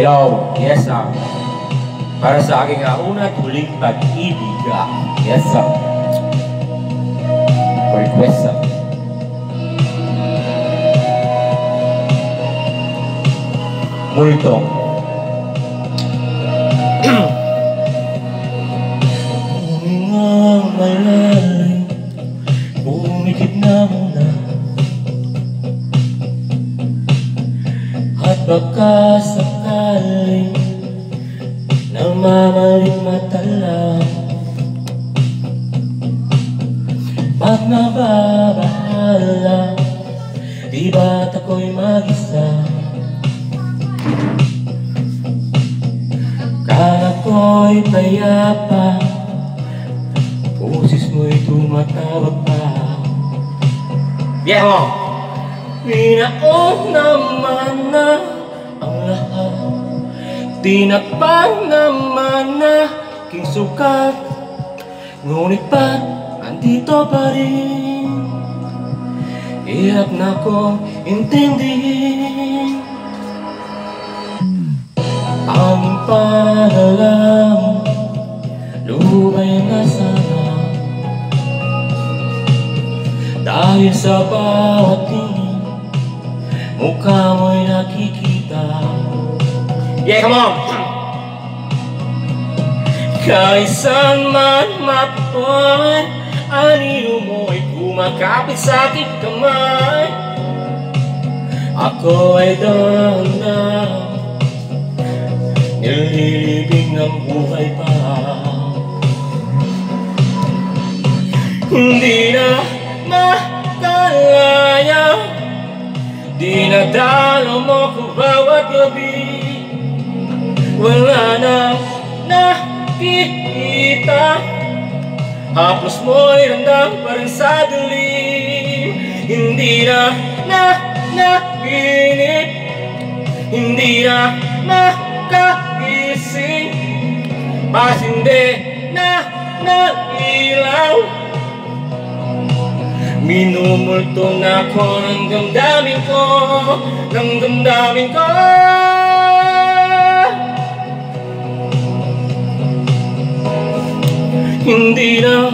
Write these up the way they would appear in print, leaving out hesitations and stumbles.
Hello, yes sir. Para sa aking una at huling pag-ibig. Yes sir. Request sir. Multong. Humingang malalim, pumikit na muna, at baka sakaling namamaling mata lang. Pag nababahala, di ba't ako'y mag-isa? Kala ko'y payapa, boses mo'y tumatawag pa. Yeah, mo! Pinaon naman na ang lahat, tinapang naman na aking sukat, ngunit ba't andito pa rin? Hirap na kong intindihin ang panalang lumay na sana, dahil sa bawat tingin mukha mo'y nakikita. Yeah, come on! Kaisan man mapuan, anino mo'y kumakapit sa aking kamay. Ako ay dahan-dahan nililibing ng buhay pa. Hindi na makalaya, dinadalo mo ko bawat gabi. Wala nang nakikita, haplos mo'y ramdam pa rin sa dilim. Hindi na naginip, hindi na makagising, pasindi na ilaw. Minumulto na ako ng damdamin ko, ng damdamin ko. Hindi na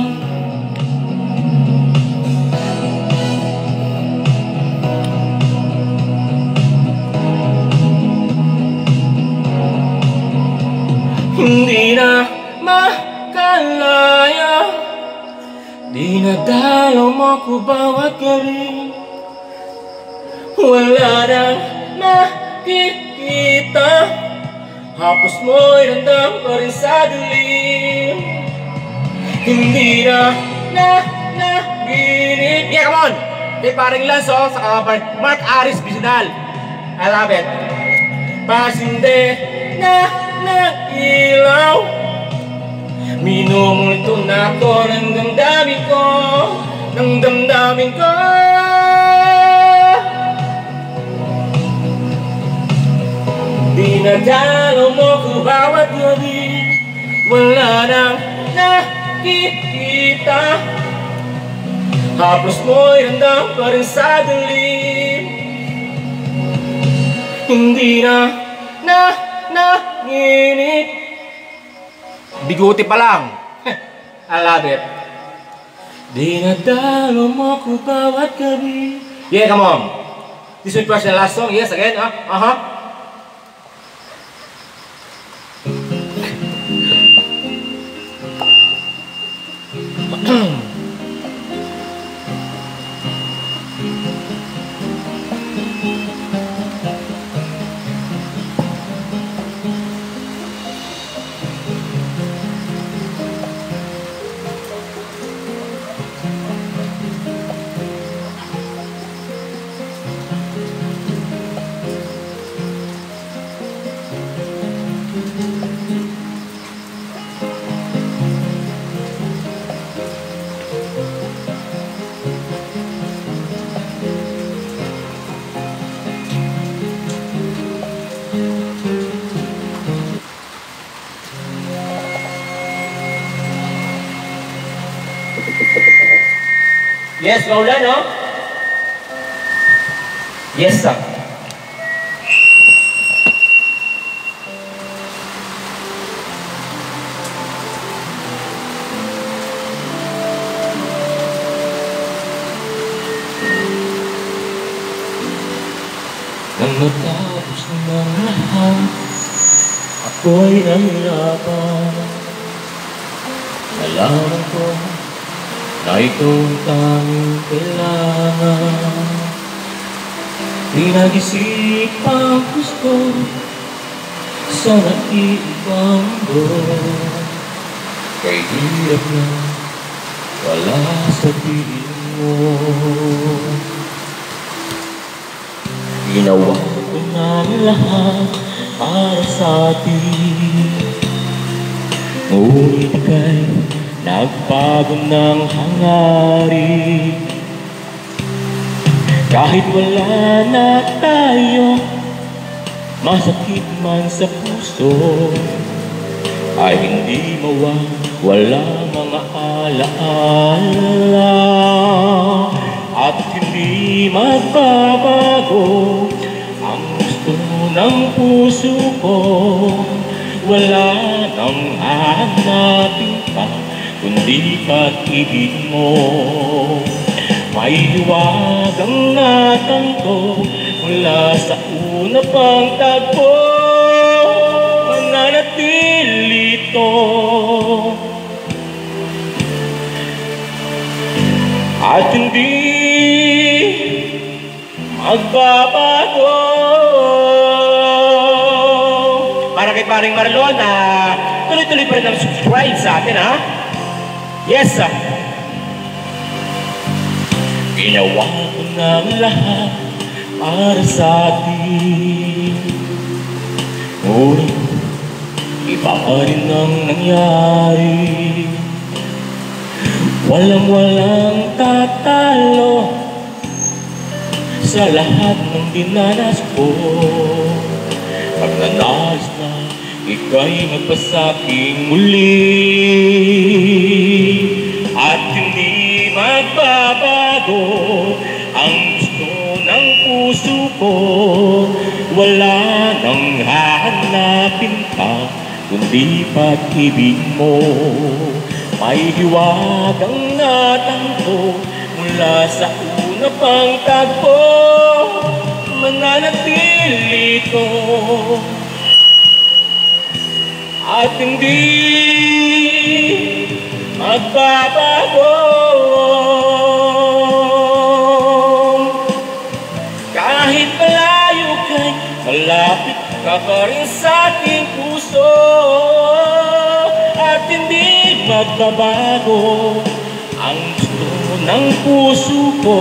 hindi na makalaya, dinadalo mo ko bawat gabi. Wala nang nakikita, hapos mo'y ramdam pa rin sa dilim. Hindi na naginip. Yeah, come on! Kay paring Lanzo, saka Mark Aris Bisinal. I love it. Pasinde na ilaw, minumulto na ako ng damdamin ko, ng damdamin ko. Dinadalo mo ko bawat gabi. Wala nang nakikita, haplos mo'y ramdam pa rin sa dilim. Hindi na naginip. Biguti pa lang. I love it. Dinadalo mo ko bawat gabi. Yeah, come on. This is the last song. Yes, again. Yes, Maulan, no? Yes, sir. Matapos ng lahat, ako'y nahirapan. Nalaman ko na ito ang tanging kailangan. Pinag-isipang gusto sa nag-iibang mundo. Kay hirap na wala sa piling mo. Ginawa ko na lahat para sa atin, ngunit ika'y nagbago ng hangarin. Kahit wala na tayo, masakit man sa puso, ay hindi mawawala mga alaala. At hindi magbabago ang gusto ng puso ko. Wala nang hahanapin pa kundi pag-ibig mo. May hiwagang natanto mula sa una pang tagpo. Mananatili ito at hindi magbabago. Para kay paring Marlon na tuloy-tuloy pa rin ang subscribe sa atin, ha? Yes, sir. Ginawa ko ng lahat para sa atin, ngunit iba pa rin ang nangyari. Walang tatalo sa lahat ng dinanas ko. Pagnanais na ika'y magpasaking muli, at hindi magbabago ang gusto ng puso ko. Wala nang hahanapin pa kundi pag-ibig mo. May hiwagang natanto mula sa una pang tagpo. Mananatili ito at hindi magbabago. Kahit malayo kay malapit ka pa rin sa aking puso, at hindi magbabago ang gusto ng puso ko.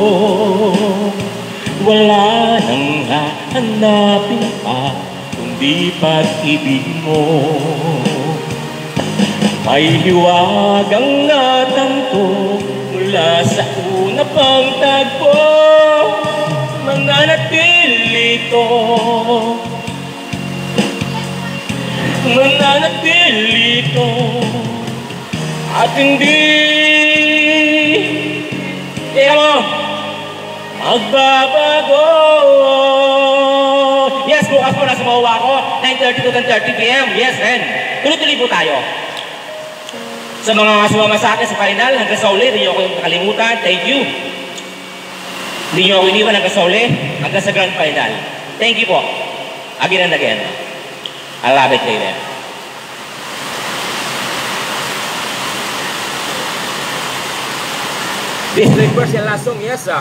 Wala nang hahanapin pa kundi pag-ibig mo. May hiwagang natanto mula sa una pang tagpo. Mananatili ito, mananatili ito at hindi magbabago. Yes, bukas po nasa Mahuwa ko, 9:30 to 10:30 p.m. Yes, friend. Tuloy-tuloy po tayo. Sa mga sumama sa akin sa final, hanggang sa uli, hindi nyo ako nakalimutan. Thank you. Hindi nyo ako iniwan hanggang sa uli, hanggang sa grand final. Thank you po. Again and again. I love it, baby. This is the first and last song, yes, sir.